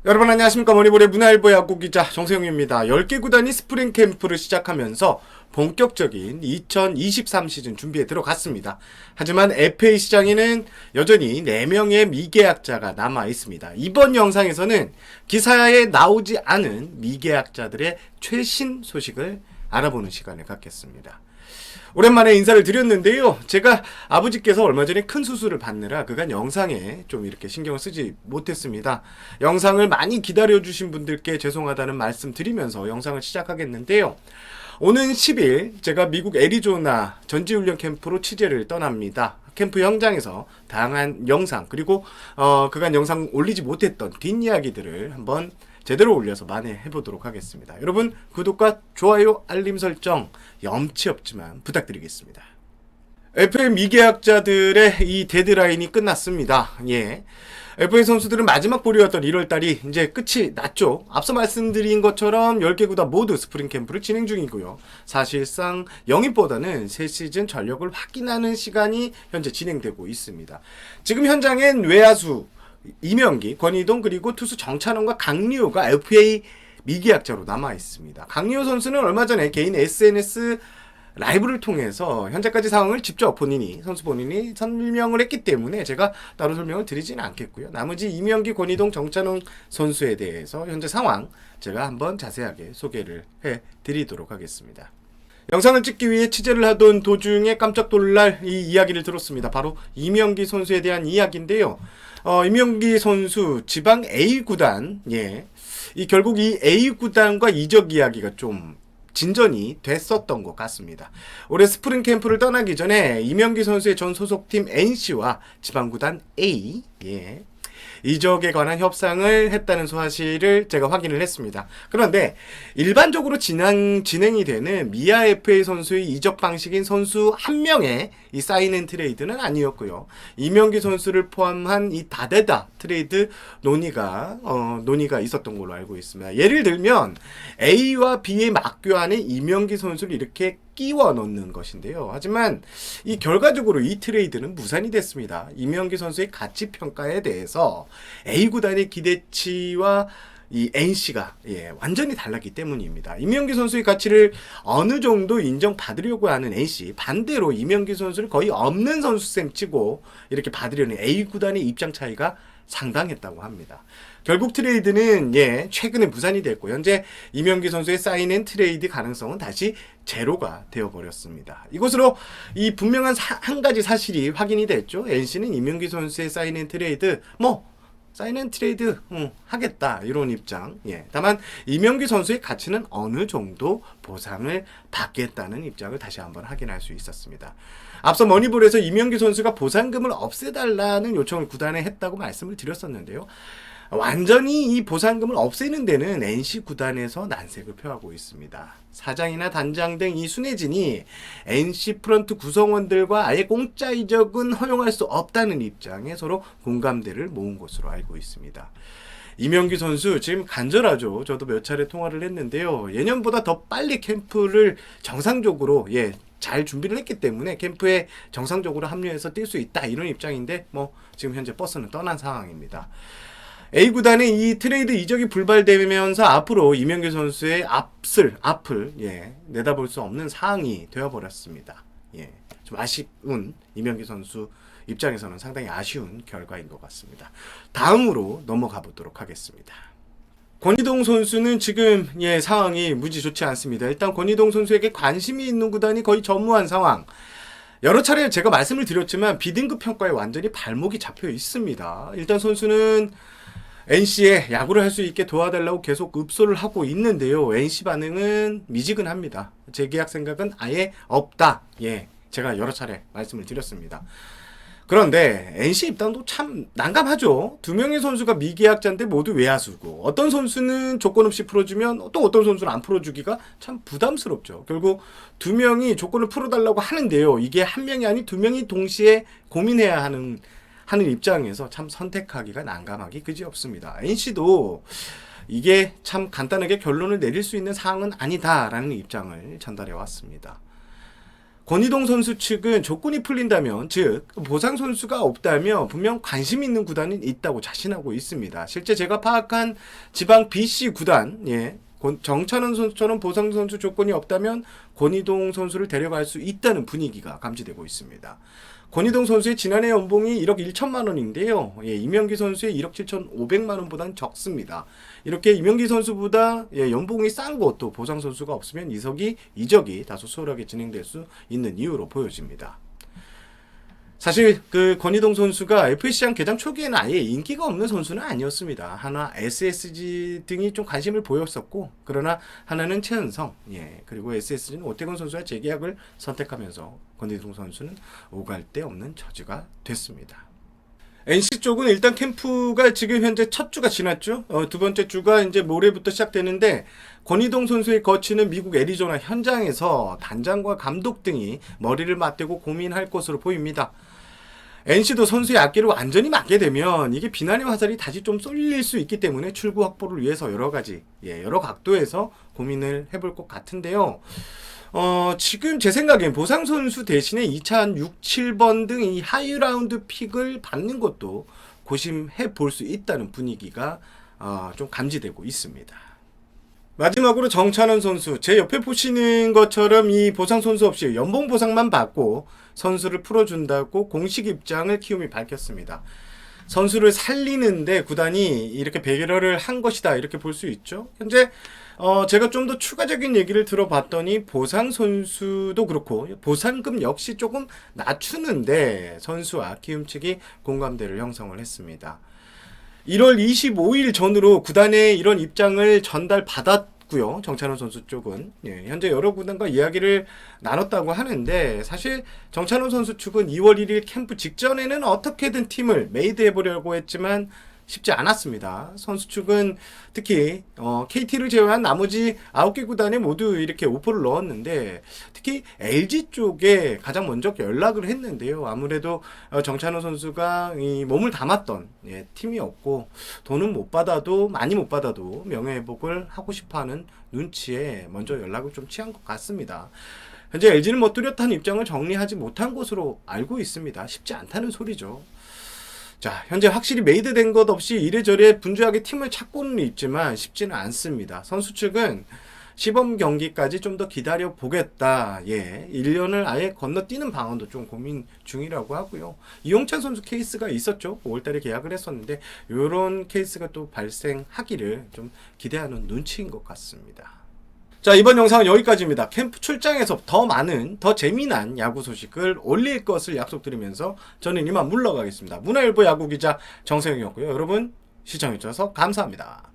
여러분 안녕하십니까. 머니볼의 문화일보 야구기자 정세영입니다. 10개 구단이 스프링 캠프를 시작하면서 본격적인 2023 시즌 준비에 들어갔습니다. 하지만 FA 시장에는 여전히 4명의 미계약자가 남아 있습니다. 이번 영상에서는 기사에 나오지 않은 미계약자들의 최신 소식을 알아보는 시간을 갖겠습니다. 오랜만에 인사를 드렸는데요. 제가 아버지께서 얼마 전에 큰 수술을 받느라 그간 영상에 좀 이렇게 신경을 쓰지 못했습니다. 영상을 많이 기다려주신 분들께 죄송하다는 말씀 드리면서 영상을 시작하겠는데요. 오는 10일 제가 미국 애리조나 전지훈련 캠프로 취재를 떠납니다. 캠프 현장에서 다양한 영상 그리고 그간 영상 올리지 못했던 뒷이야기들을 한번 제대로 올려서 만회해보도록 하겠습니다. 여러분 구독과 좋아요 알림 설정 염치 없지만 부탁드리겠습니다. FA 미계약자들의 이 데드라인이 끝났습니다. FA 선수들은 마지막 볼이었던 1월달이 이제 끝이 났죠. 앞서 말씀드린 것처럼 10개 구단 모두 스프링 캠프를 진행 중이고요. 사실상 영입보다는 새 시즌 전력을 확인하는 시간이 현재 진행되고 있습니다. 지금 현장엔 외야수 이명기, 권희동 그리고 투수 정찬원과 강리호가 FA 미계약자로 남아 있습니다. 강리호 선수는 얼마 전에 개인 SNS 라이브를 통해서 현재까지 상황을 직접 선수 본인이 설명을 했기 때문에 제가 따로 설명을 드리지는 않겠고요. 나머지 이명기, 권희동, 정찬원 선수에 대해서 현재 상황 제가 한번 자세하게 소개를 해드리도록 하겠습니다. 영상을 찍기 위해 취재를 하던 도중에 깜짝 놀랄 이 이야기를 들었습니다. 바로 이명기 선수에 대한 이야기인데요. 이명기 선수 지방 A구단, 결국 이 A구단과 이적 이야기가 좀 진전이 됐었던 것 같습니다. 올해 스프링 캠프를 떠나기 전에 이명기 선수의 전 소속팀 NC와 지방구단 A, 이적에 관한 협상을 했다는 사실을 제가 확인을 했습니다. 그런데 일반적으로 진행이 되는 미아 FA 선수의 이적 방식인 선수 한 명의 이 사인 앤 트레이드는 아니었고요. 이명기 선수를 포함한 이 다대다 트레이드 논의가 있었던 걸로 알고 있습니다. 예를 들면 A와 B의 맞교환에 이명기 선수를 이렇게 끼워 넣는 것인데요. 하지만 이 결과적으로 이 트레이드는 무산이 됐습니다. 이명기 선수의 가치 평가에 대해서 A구단의 기대치와 이 NC가 완전히 달랐기 때문입니다. 이명기 선수의 가치를 어느 정도 인정받으려고 하는 NC, 반대로 이명기 선수를 거의 없는 선수셈 치고 이렇게 받으려는 A구단의 입장 차이가 상당했다고 합니다. 결국 트레이드는 최근에 무산이 됐고 현재 이명기 선수의 사인 앤 트레이드 가능성은 다시 제로가 되어버렸습니다. 이것으로 이 분명한 한 가지 사실이 확인이 됐죠. NC는 이명기 선수의 사인 앤 트레이드 사인 앤 트레이드 하겠다 이런 입장. 다만 이명기 선수의 가치는 어느 정도 보상을 받겠다는 입장을 다시 한번 확인할 수 있었습니다. 앞서 머니볼에서 이명기 선수가 보상금을 없애달라는 요청을 구단에 했다고 말씀을 드렸었는데요. 완전히 이 보상금을 없애는 데는 NC 구단에서 난색을 표하고 있습니다. 사장이나 단장 등 이 순회진이 NC 프런트 구성원들과 아예 공짜 이적은 허용할 수 없다는 입장에 서로 공감대를 모은 것으로 알고 있습니다. 이명기 선수 지금 간절하죠. 저도 몇 차례 통화를 했는데요. 예년보다 더 빨리 캠프를 정상적으로 잘 준비를 했기 때문에 캠프에 정상적으로 합류해서 뛸 수 있다 이런 입장인데 지금 현재 버스는 떠난 상황입니다. A구단의 이 트레이드 이적이 불발되면서 앞으로 이명기 선수의 앞을 내다볼 수 없는 상황이 되어버렸습니다. 좀 아쉬운 이명기 선수 입장에서는 상당히 아쉬운 결과인 것 같습니다. 다음으로 넘어가 보도록 하겠습니다. 권희동 선수는 지금 상황이 무지 좋지 않습니다. 일단 권희동 선수에게 관심이 있는 구단이 거의 전무한 상황. 여러 차례 제가 말씀을 드렸지만 B등급 평가에 완전히 발목이 잡혀 있습니다. 일단 선수는 NC에 야구를 할 수 있게 도와달라고 계속 읍소를 하고 있는데요. NC 반응은 미지근합니다. 재계약 생각은 아예 없다. 제가 여러 차례 말씀을 드렸습니다. 그런데 NC 입장도 참 난감하죠. 두 명의 선수가 미계약자인데 모두 외야수고 어떤 선수는 조건 없이 풀어주면 또 어떤 선수는 안 풀어주기가 참 부담스럽죠. 결국 두 명이 조건을 풀어달라고 하는데요. 이게 한 명이 아닌 두 명이 동시에 고민해야 하는 입장에서 참 선택하기가 난감하기 그지없습니다. NC도 이게 참 간단하게 결론을 내릴 수 있는 사항은 아니다라는 입장을 전달해 왔습니다. 권희동 선수 측은 조건이 풀린다면, 즉 보상 선수가 없다면 분명 관심 있는 구단은 있다고 자신하고 있습니다. 실제 제가 파악한 지방 BC 구단, 정찬원 선수처럼 보상 선수 조건이 없다면 권희동 선수를 데려갈 수 있다는 분위기가 감지되고 있습니다. 권희동 선수의 지난해 연봉이 1억 1천만 원인데요. 이명기 선수의 1억 7,500만 원보다는 적습니다. 이렇게 이명기 선수보다 연봉이 싼 것도 보상 선수가 없으면 이적이 다소 수월하게 진행될 수 있는 이유로 보여집니다. 사실 그 권희동 선수가 FAC장 개장 초기에는 아예 인기가 없는 선수는 아니었습니다. 하나 SSG 등이 좀 관심을 보였었고, 그러나 하나는 최은성, 그리고 SSG는 오태곤 선수와 재계약을 선택하면서 권희동 선수는 오갈 데 없는 처지가 됐습니다. NC 쪽은 일단 캠프가 지금 현재 첫 주가 지났죠. 두 번째 주가 이제 모레부터 시작되는데, 권희동 선수의 거치는 미국 애리조나 현장에서 단장과 감독 등이 머리를 맞대고 고민할 것으로 보입니다. NC도 선수의 악기를 완전히 막게 되면 이게 비난의 화살이 다시 좀 쏠릴 수 있기 때문에 출구 확보를 위해서 여러 각도에서 고민을 해볼 것 같은데요. 지금 제 생각엔 보상 선수 대신에 2차 6, 7번 등 이 하이 라운드 픽을 받는 것도 고심해 볼 수 있다는 분위기가 좀 감지되고 있습니다. 마지막으로 정찬원 선수, 제 옆에 보시는 것처럼 이 보상 선수 없이 연봉 보상만 받고 선수를 풀어준다고 공식 입장을 키움이 밝혔습니다. 선수를 살리는데 구단이 이렇게 배려를 한 것이다, 이렇게 볼 수 있죠. 현재 제가 좀 더 추가적인 얘기를 들어봤더니 보상 선수도 그렇고 보상금 역시 조금 낮추는데 선수와 키움 측이 공감대를 형성을 했습니다. 1월 25일 전으로 구단에 이런 입장을 전달받았고요. 정찬원 선수 쪽은 현재 여러 구단과 이야기를 나눴다고 하는데, 사실 정찬원 선수 측은 2월 1일 캠프 직전에는 어떻게든 팀을 메이드해보려고 했지만 쉽지 않았습니다. 선수 측은 특히 KT를 제외한 나머지 9개 구단에 모두 이렇게 오퍼를 넣었는데, 특히 LG 쪽에 가장 먼저 연락을 했는데요. 아무래도 정찬호 선수가 이 몸을 담았던 팀이었고, 돈은 많이 못 받아도 명예회복을 하고 싶어하는 눈치에 먼저 연락을 좀 취한 것 같습니다. 현재 LG는 뚜렷한 입장을 정리하지 못한 것으로 알고 있습니다. 쉽지 않다는 소리죠. 자, 현재 확실히 메이드된 것 없이 이래저래 분주하게 팀을 찾고는 있지만 쉽지는 않습니다. 선수 측은 시범 경기까지 좀 더 기다려 보겠다. 1년을 아예 건너뛰는 방안도 좀 고민 중이라고 하고요. 이용찬 선수 케이스가 있었죠. 5월달에 계약을 했었는데 이런 케이스가 또 발생하기를 좀 기대하는 눈치인 것 같습니다. 자, 이번 영상은 여기까지입니다. 캠프 출장에서 더 많은, 더 재미난 야구 소식을 올릴 것을 약속드리면서 저는 이만 물러가겠습니다. 문화일보 야구기자 정세영이었고요. 여러분 시청해주셔서 감사합니다.